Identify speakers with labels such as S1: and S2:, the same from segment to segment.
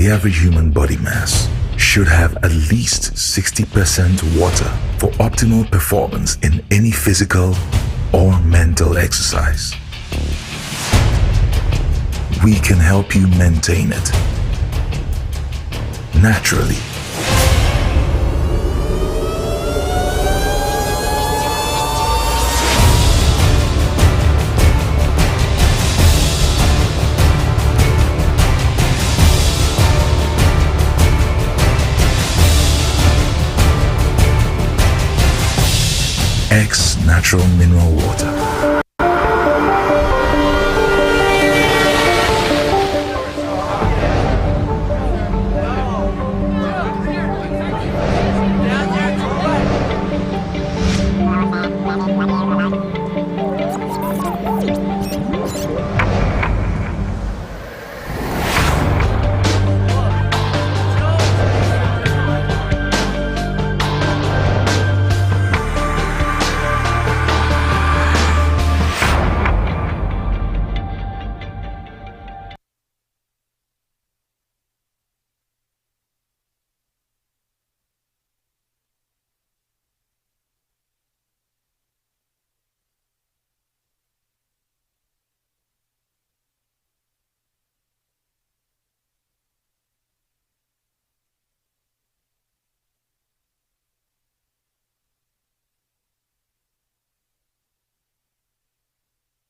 S1: The average human body mass should have at least 60% water for optimal performance in any physical or mental exercise. We can help you maintain it naturally. X Natural Mineral Water.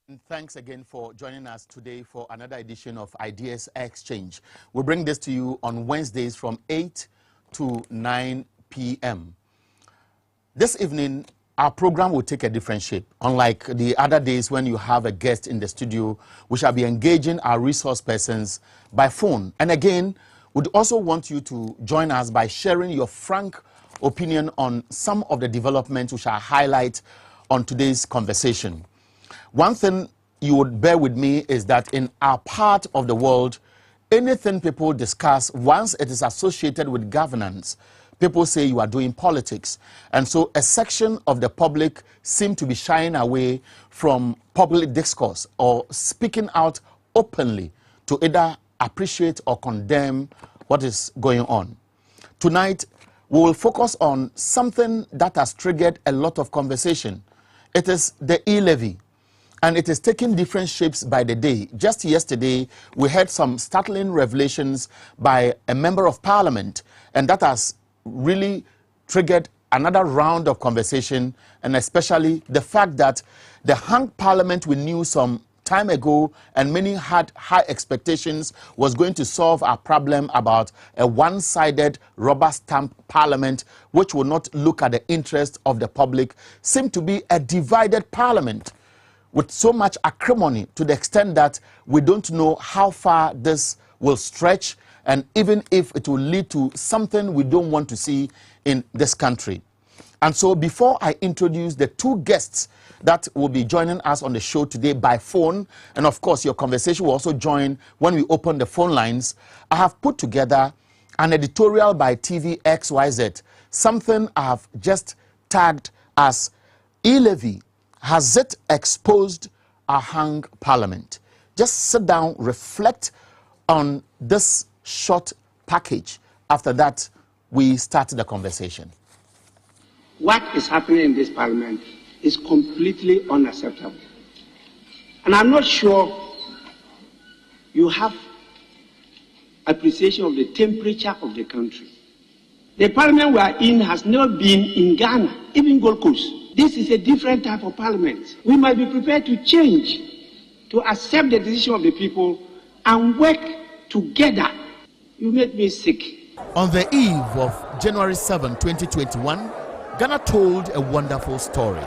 S2: And thanks again for joining us today for another edition of Ideas Exchange. We bring this to you on Wednesdays from 8 to 9 p.m. This evening, our program will take a different shape. Unlike the other days when you have a guest in the studio, we shall be engaging our resource persons by phone. And again, we'd also want you to join us by sharing your frank opinion on some of the developments we shall highlight on today's conversation. One thing you would bear with me is that in our part of the world, anything people discuss, once it is associated with governance, people say you are doing politics. And so a section of the public seem to be shying away from public discourse or speaking out openly to either appreciate or condemn what is going on. Tonight, we will focus on something that has triggered a lot of conversation. It is the e-levy. And it is taking different shapes by the day. Just yesterday, we heard some startling revelations by a member of parliament, and that has really triggered another round of conversation, and especially the fact that the hung parliament we knew some time ago, and many had high expectations, was going to solve our problem about a one-sided rubber stamp parliament, which will not look at the interest of the public, seemed to be a divided parliament, with so much acrimony to the extent that we don't know how far this will stretch, and even if it will lead to something we don't want to see in this country. And so before I introduce the two guests that will be joining us on the show today by phone, and of course your conversation will also join when we open the phone lines, I have put together an editorial by Tvxyz, something I have just tagged as e-levy. Has it exposed our hung parliament? Just sit down, reflect on this short package. After that, we start the conversation.
S3: What is happening in this parliament is completely unacceptable. And I'm not sure you have appreciation of the temperature of the country. The parliament we are in has never been in Ghana, even Gold Coast. This is a different type of parliament. We must be prepared to change, to accept the decision of the people and work together. You make me sick.
S2: On the eve of January 7, 2021, Ghana told a wonderful story.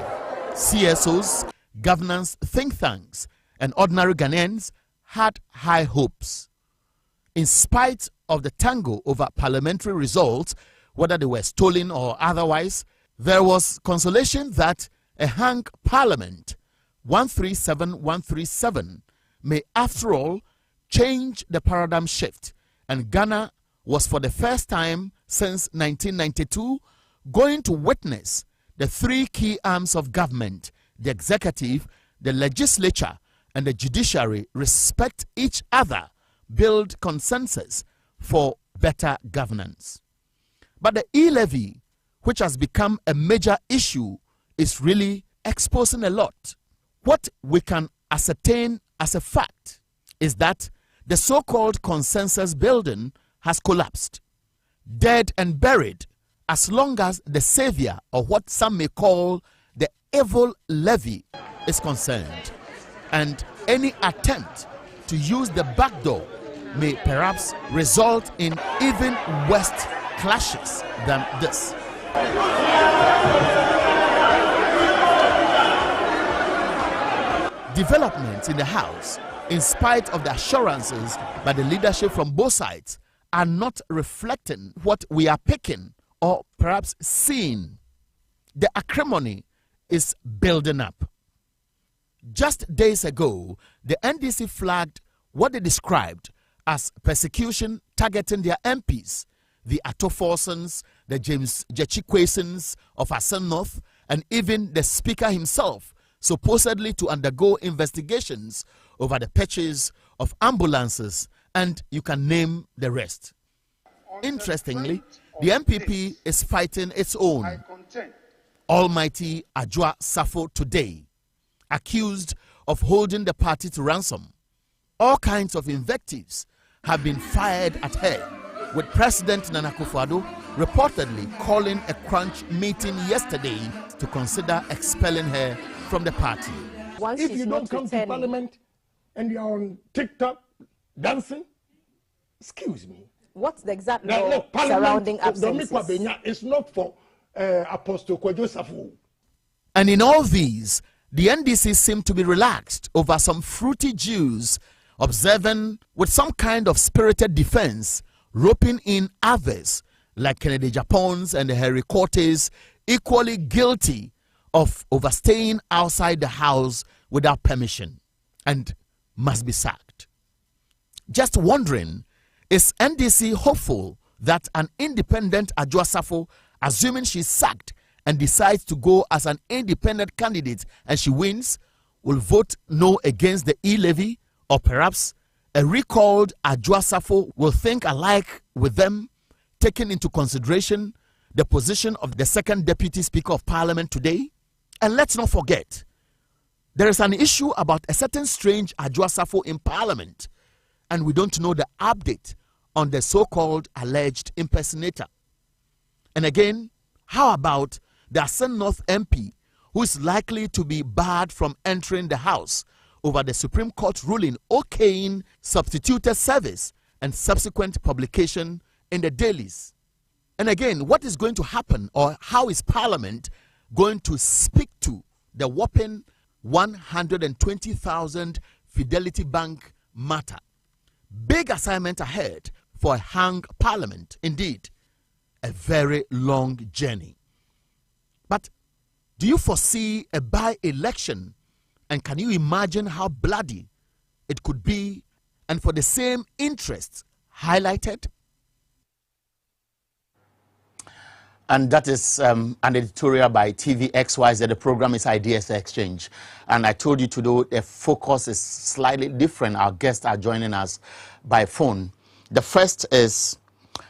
S2: CSOs, governance think tanks, and ordinary Ghanaians had high hopes. In spite of the tango over parliamentary results, whether they were stolen or otherwise, there was consolation that a hung parliament, 137137, may after all change the paradigm shift, and Ghana was for the first time since 1992 going to witness the three key arms of government, the executive, the legislature, and the judiciary, respect each other, build consensus for better governance. But the e-levy, which has become a major issue, is really exposing a lot. What we can ascertain as a fact is that the so-called consensus building has collapsed, dead and buried, as long as the savior, or what some may call the evil levy, is concerned. And any attempt to use the back door may perhaps result in even worse clashes than this. Developments in the House, in spite of the assurances by the leadership from both sides, are not reflecting what we are picking or perhaps seeing. The acrimony is building up. Just days ago, the NDC flagged what they described as persecution targeting their MPs, the Atoforsons, the James Jechikwesons of Asen North, and even the Speaker himself, supposedly to undergo investigations over the purchase of ambulances, and you can name the rest. Interestingly, the MPP is fighting its own almighty Adwoa Safo today, accused of holding the party to ransom. All kinds of invectives have been fired at her, with President Nana Akufo-Addo reportedly calling a crunch meeting yesterday to consider expelling her from the party.
S4: If you don't come to Parliament and you're on TikTok dancing, excuse me.
S5: What's the exact law surrounding absences?
S4: It's not for Apostle Kwadwo Safo.
S2: And in all these, the NDC seem to be relaxed over some fruity Jews, observing with some kind of spirited defense, roping in others like Kennedy Japons and Harry Cortes, equally guilty of overstaying outside the house without permission and must be sacked. Just wondering, is NDC hopeful that an independent Adwoa Safo, assuming she's sacked and decides to go as an independent candidate and she wins, will vote no against the e-levy? Or perhaps a recalled Adwoa Safo will think alike with them, taking into consideration the position of the second Deputy Speaker of Parliament today? And let's not forget, there is an issue about a certain strange Adwoa Safo in Parliament, and we don't know the update on the so-called alleged impersonator. And again, how about the Asen North MP, who is likely to be barred from entering the House over the Supreme Court ruling okaying substituted service and subsequent publication in the dailies? And again, what is going to happen, or how is Parliament going to speak to the whopping 120,000 Fidelity Bank matter? Big assignment ahead for a hung Parliament. Indeed, a very long journey. But do you foresee a by-election? And can you imagine how bloody it could be, and for the same interests highlighted? And that is an editorial by Tvxyz. The program is Ideas Exchange. And I told you today the focus is slightly different. Our guests are joining us by phone. The first is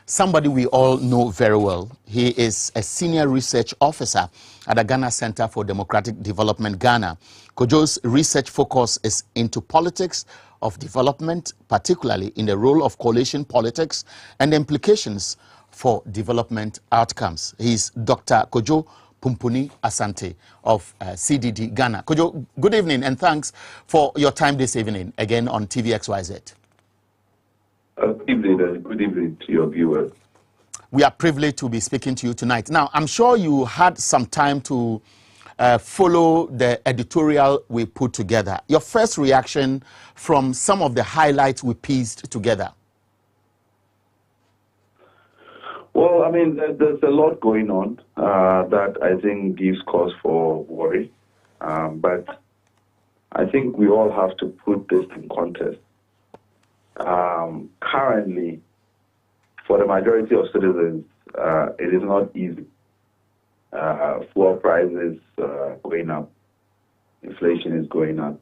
S2: somebody we all know very well. He is a senior research officer at the Ghana Center for Democratic Development, Ghana. Kojo's research focus is into politics of development, particularly in the role of coalition politics and the implications for development outcomes. He's Dr. Kojo Pumpuni Asante of CDD Ghana. Kojo, good evening and thanks for your time this evening, again on Tvxyz.
S6: Good evening and good evening to your viewers.
S2: We are privileged to be speaking to you tonight. Now, I'm sure you had some time to follow the editorial we put together. Your first reaction from some of the highlights we pieced together?
S6: Well, I mean, there's a lot going on that I think gives cause for worry. But I think we all have to put this in context. Currently, for the majority of citizens, it is not easy. Fuel prices going up, inflation is going up.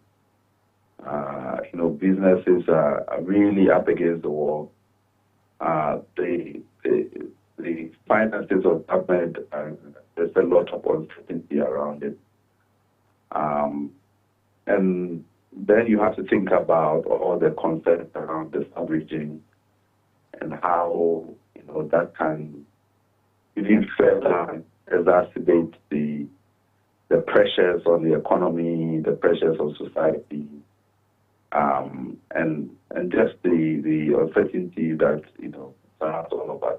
S6: Businesses are really up against the wall. the finances of government, there's a lot of uncertainty around it. And then you have to think about all the concerns around the sub-region and how, that can really further exacerbate the pressures on the economy, the pressures of society, and just the uncertainty that, surrounds all of us.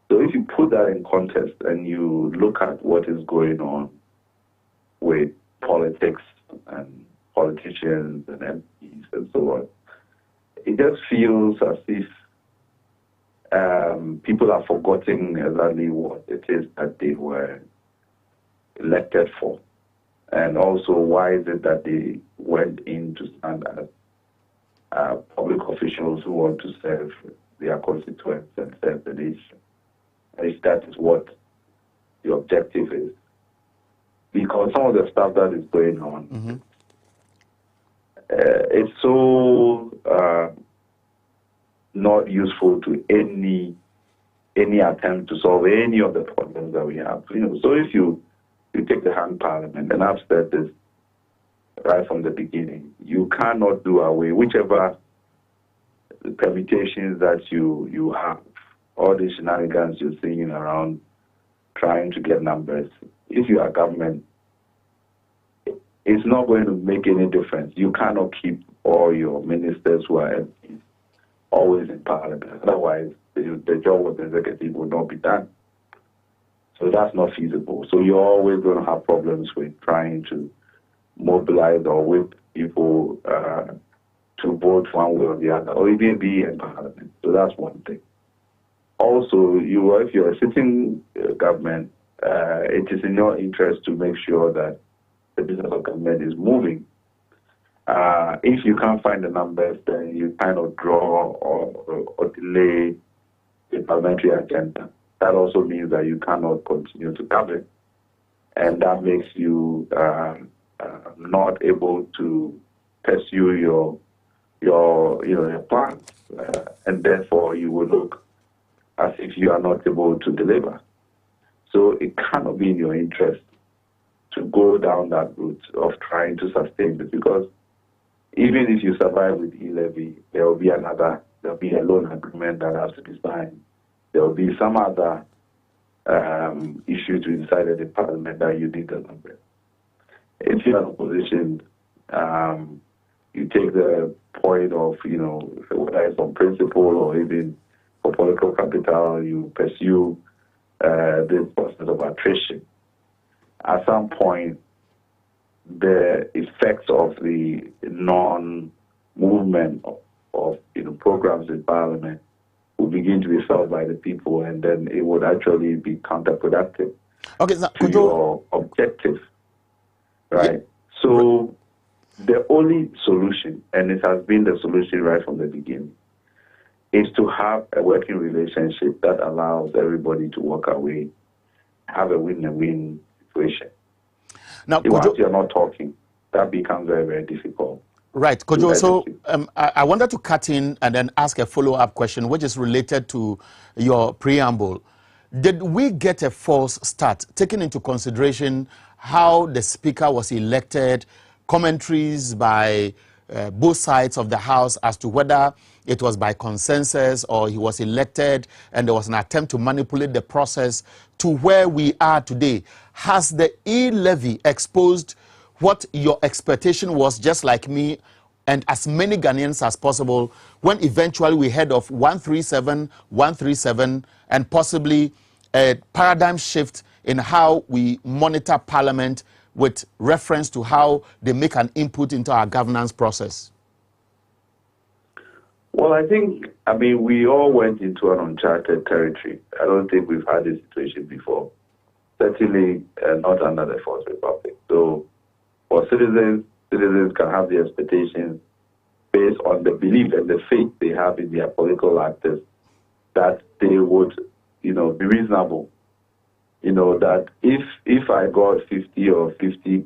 S6: So if you put that in context and you look at what is going on with politics and politicians and MPs and so on, it just feels as if people are forgetting exactly what it is that they were elected for. And also, why is it that they went in to stand as public officials who want to serve their constituents and serve the nation? If that is what the objective is. Because some of the stuff that is going on, it's so not useful to any attempt to solve any of the problems that we have. So if you take the hung parliament, and I've said this right from the beginning, you cannot do away, whichever permutations that you have, all the shenanigans you're seeing around trying to get numbers. If you are government, it's not going to make any difference. You cannot keep all your ministers who are MPs always in parliament. Otherwise, the job of the executive will not be done. So that's not feasible. So you're always going to have problems with trying to mobilize or whip people to vote one way or the other, or even be in parliament. So that's one thing. Also, if you're a sitting government, it is in your interest to make sure that the business of government is moving. If you can't find the numbers, then you kind of draw or delay the parliamentary agenda. That also means that you cannot continue to govern, and that makes you not able to pursue your plans, and therefore you will look as if you are not able to deliver. So it cannot be in your interest to go down that route of trying to sustain it, because even if you survive with e-levy, there will be a loan agreement that has to be signed. There will be some other issue to be decided in Parliament that you need the number. If you're in opposition, you take the point of, whether it's on principle or even for political capital, you pursue this process of attrition. At some point, the effects of the non-movement of programs in Parliament will begin to be felt by the people, and then it would actually be counterproductive to your objective, right? Yeah. So the only solution, and it has been the solution right from the beginning, is to have a working relationship that allows everybody to walk away, have a win-win situation.
S2: Now,
S6: once you're not talking, that becomes very, very difficult.
S2: Right, Kojo. So I wanted to cut in and then ask a follow-up question, which is related to your preamble. Did we get a false start, taking into consideration how the Speaker was elected, commentaries by both sides of the House as to whether it was by consensus or he was elected and there was an attempt to manipulate the process to where we are today? Has the e-levy exposed what your expectation was, just like me and as many Ghanaians as possible, when eventually we heard of 137, and possibly a paradigm shift in how we monitor Parliament with reference to how they make an input into our governance process?
S6: Well, I mean, we all went into an uncharted territory. I don't think we've had this situation before. Certainly not under the Fourth Republic. So for citizens can have the expectations based on the belief and the faith they have in their political actors that they would, be reasonable. That if I got 50 or 52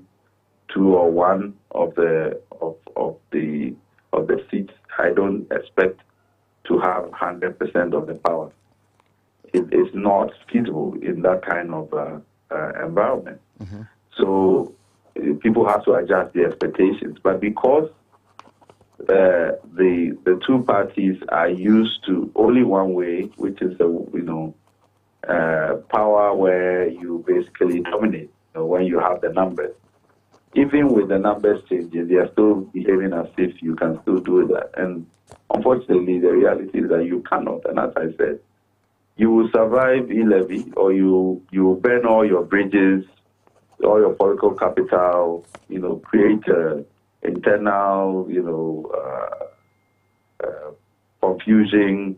S6: or 1 of the seats, I don't expect to have 100% of the power. It's not feasible in that kind of environment. Mm-hmm. So people have to adjust their expectations. But because the two parties are used to only one way, which is power where you basically dominate when you have the numbers. Even with the numbers changing, they are still behaving as if you can still do that. And unfortunately, the reality is that you cannot. And as I said, you will survive e-levy, or you burn all your bridges, all your political capital, create internal, confusion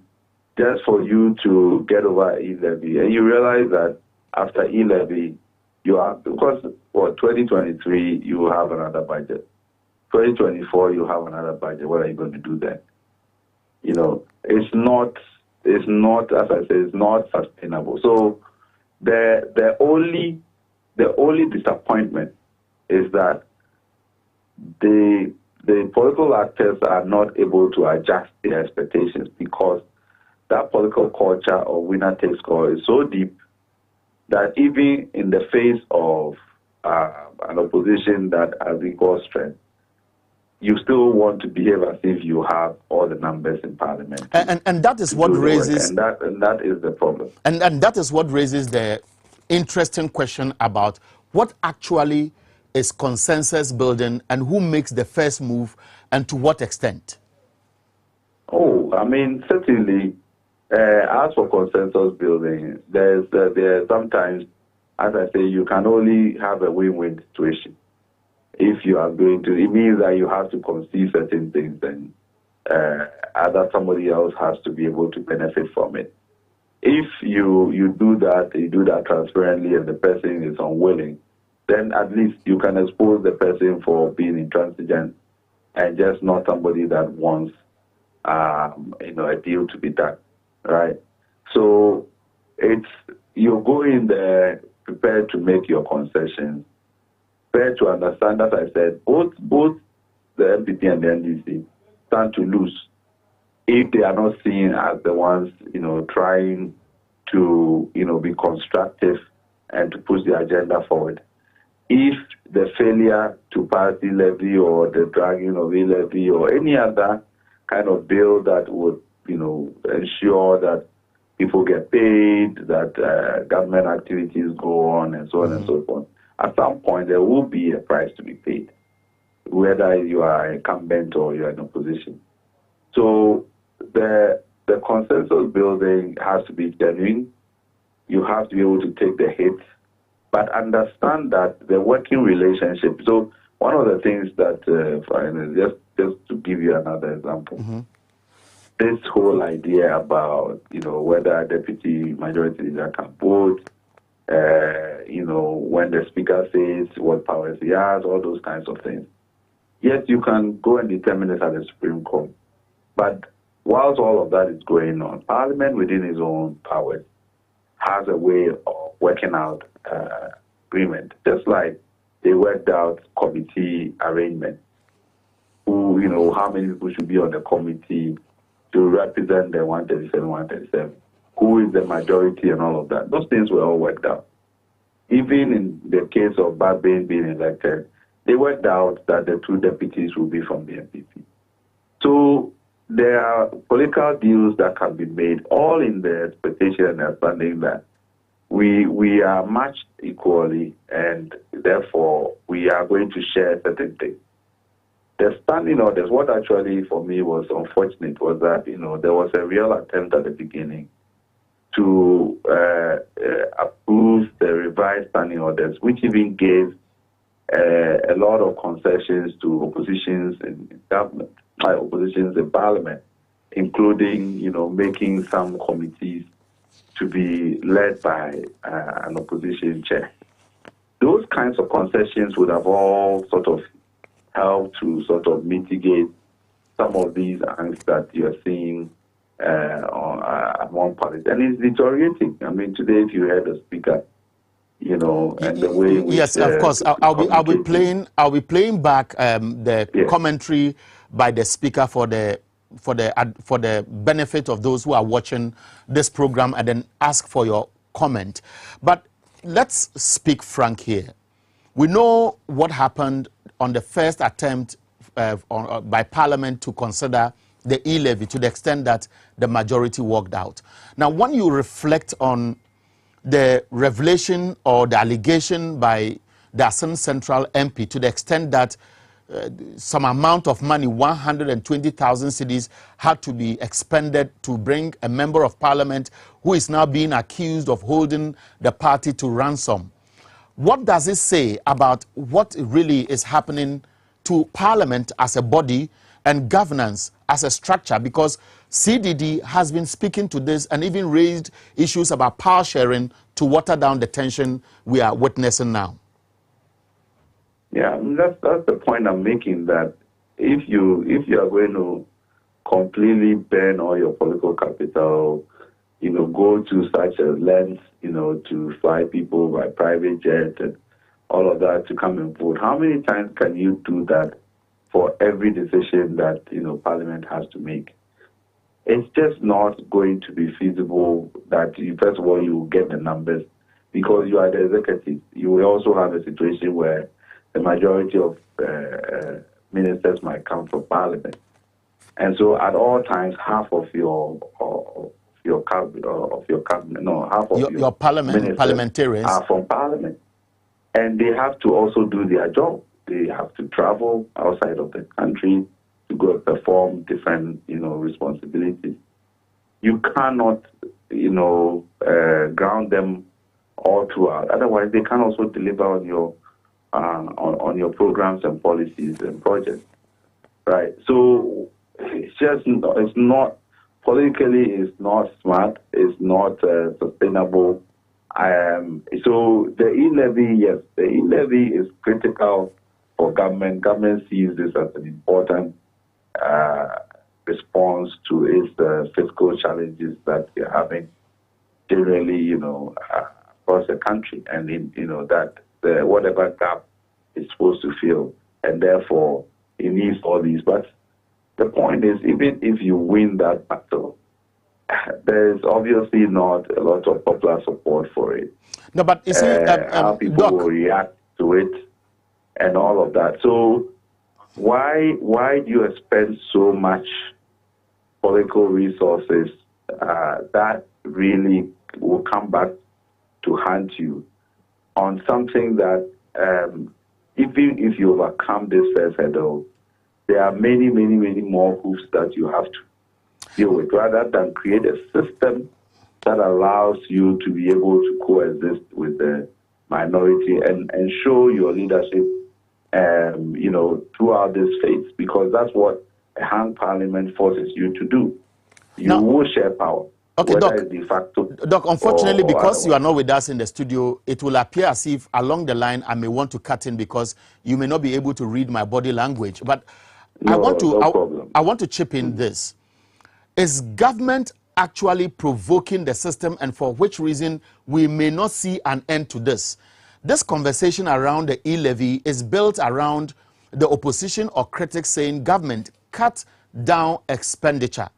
S6: just for you to get over e-levy. And you realize that after e-levy, you are, because 2023, you will have another budget. 2024, you have another budget. What are you going to do then? It's not, as I say, it's not sustainable. So the only disappointment is that the political actors are not able to adjust their expectations, because that political culture of winner takes all is so deep that even in the face of an opposition that has equal strength, you still want to behave as if you have all the numbers in Parliament.
S2: And that is what raises...
S6: And that is the problem.
S2: And that is what raises the interesting question about what actually is consensus building and who makes the first move and to what extent?
S6: Oh, I mean, certainly, as for consensus building, there's sometimes, as I say, you can only have a win-win situation. If you are going to, it means that you have to concede certain things, and somebody else has to be able to benefit from it. If you do that transparently, and the person is unwilling, then at least you can expose the person for being intransigent and just not somebody that wants a deal to be done, right? So you're going there prepared to make your concessions, prepared to understand, as I said, both the MPP and the NDC stand to lose if they are not seen as the ones, trying to, be constructive and to push the agenda forward. If the failure to pass e-levy or the dragging of e-levy or any other kind of bill that would, ensure that people get paid, that government activities go on, and so on and so forth, at some point there will be a price to be paid, whether you are an incumbent or you are in opposition. So the consensus building has to be genuine. You have to be able to take the hit, but understand that the working relationship. So one of the things that, just to give you another example, this whole idea about, whether a deputy majority leader can vote, when the speaker says what powers he has, all those kinds of things. Yes, you can go and determine it at the Supreme Court, but whilst all of that is going on, Parliament within its own powers has a way of working out agreement, just like they worked out committee arrangement. Who, how many people should be on the committee to represent the 137. Who is the majority and all of that. Those things were all worked out. Even in the case of Babin being elected, they worked out that the two deputies will be from the MPP. So there are political deals that can be made, all in the expectation and understanding that we are matched equally, and therefore we are going to share certain things. The standing orders, what actually for me was unfortunate was that, there was a real attempt at the beginning to approve the revised standing orders, which even gave a lot of concessions to oppositions in government, oppositions in Parliament, including, making some committees to be led by an opposition chair. Those kinds of concessions would have all sort of helped to sort of mitigate some of these angst that you're seeing among parties. And it's deteriorating. I mean, today, if you heard the speaker, and the way in which,
S2: yes, of course. I'll be playing back the commentary by the speaker for the for the benefit of those who are watching this program, and then ask for your comment. But let's speak frank here. We know what happened on the first attempt by Parliament to consider the e-levy, to the extent that the majority walked out. Now, when you reflect on the revelation or the allegation by the Asin Central MP, to the extent that some amount of money, 120,000 cedis, had to be expended to bring a member of Parliament who is now being accused of holding the party to ransom. What does it say about what really is happening to Parliament as a body and governance as a structure? Because CDD has been speaking to this and even raised issues about power sharing to water down the tension we are witnessing now.
S6: Yeah, that's the point I'm making, that if you are going to completely burn all your political capital, go to such a length, to fly people by private jet and all of that to come and vote, how many times can you do that for every decision that, Parliament has to make? It's just not going to be feasible that first of all, you get the numbers, because you are the executive. You will also have a situation where the majority of ministers might come from Parliament. And so at all times, half of your parliamentarians are from Parliament. And they have to also do their job. They have to travel outside of the country to go and perform different, responsibilities. You cannot, ground them all throughout. Otherwise, they can also deliver on your programs and policies and projects, right? So it's not politically, it's not smart, it's not sustainable. So the e-levy, yes, the e-levy is critical for government. Government sees this as an important response to its fiscal challenges that we're having generally, across the country, and that whatever gap is supposed to fill, and therefore it needs all these. But the point is, even if you win that battle, there's obviously not a lot of popular support for it.
S2: No, but you see,
S6: how people will react to it and all of that. So why do you expend so much political resources that really will come back to haunt you on something that even if you overcome this first hurdle, there are many, many, many more hoops that you have to deal with, rather than create a system that allows you to be able to coexist with the minority and show your leadership, throughout this phase, because that's what a hung parliament forces you to do. You will share power.
S2: Okay, Doc, unfortunately, because you are not with us in the studio, it will appear as if along the line I may want to cut in because you may not be able to read my body language. But I want to chip in this. Is government actually provoking the system, and for which reason we may not see an end to this? This conversation around the e-levy is built around the opposition or critics saying government cut down expenditure.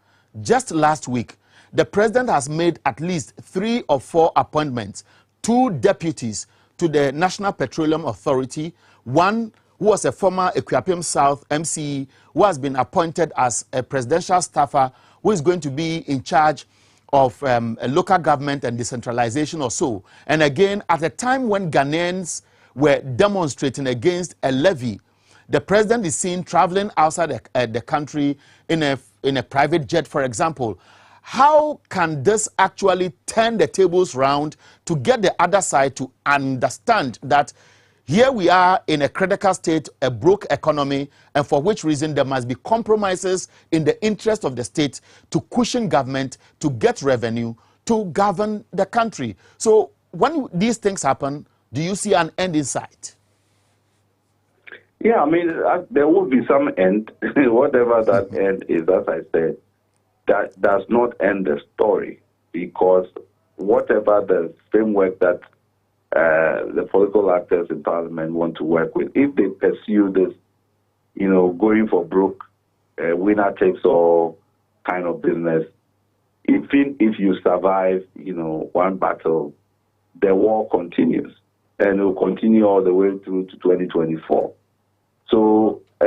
S2: Just last week, the president has made at least 3 or 4 appointments, 2 deputies to the National Petroleum Authority, one who was a former Equiapim South MCE, who has been appointed as a presidential staffer, who is going to be in charge of a local government and decentralization or so. And again, at a time when Ghanaians were demonstrating against a levy, the president is seen traveling outside the country in a private jet, for example. How can this actually turn the tables round to get the other side to understand that here we are in a critical state, a broke economy, and for which reason there must be compromises in the interest of the state to cushion government, to get revenue, to govern the country? So when these things happen, do you see an end in sight?
S6: Yeah, I mean, there will be some end, whatever that end is, as I said. That does not end the story, because whatever the framework that the political actors in Parliament want to work with, if they pursue this, going for broke, winner takes all kind of business, even if you survive, one battle, the war continues, and it will continue all the way through to 2024. So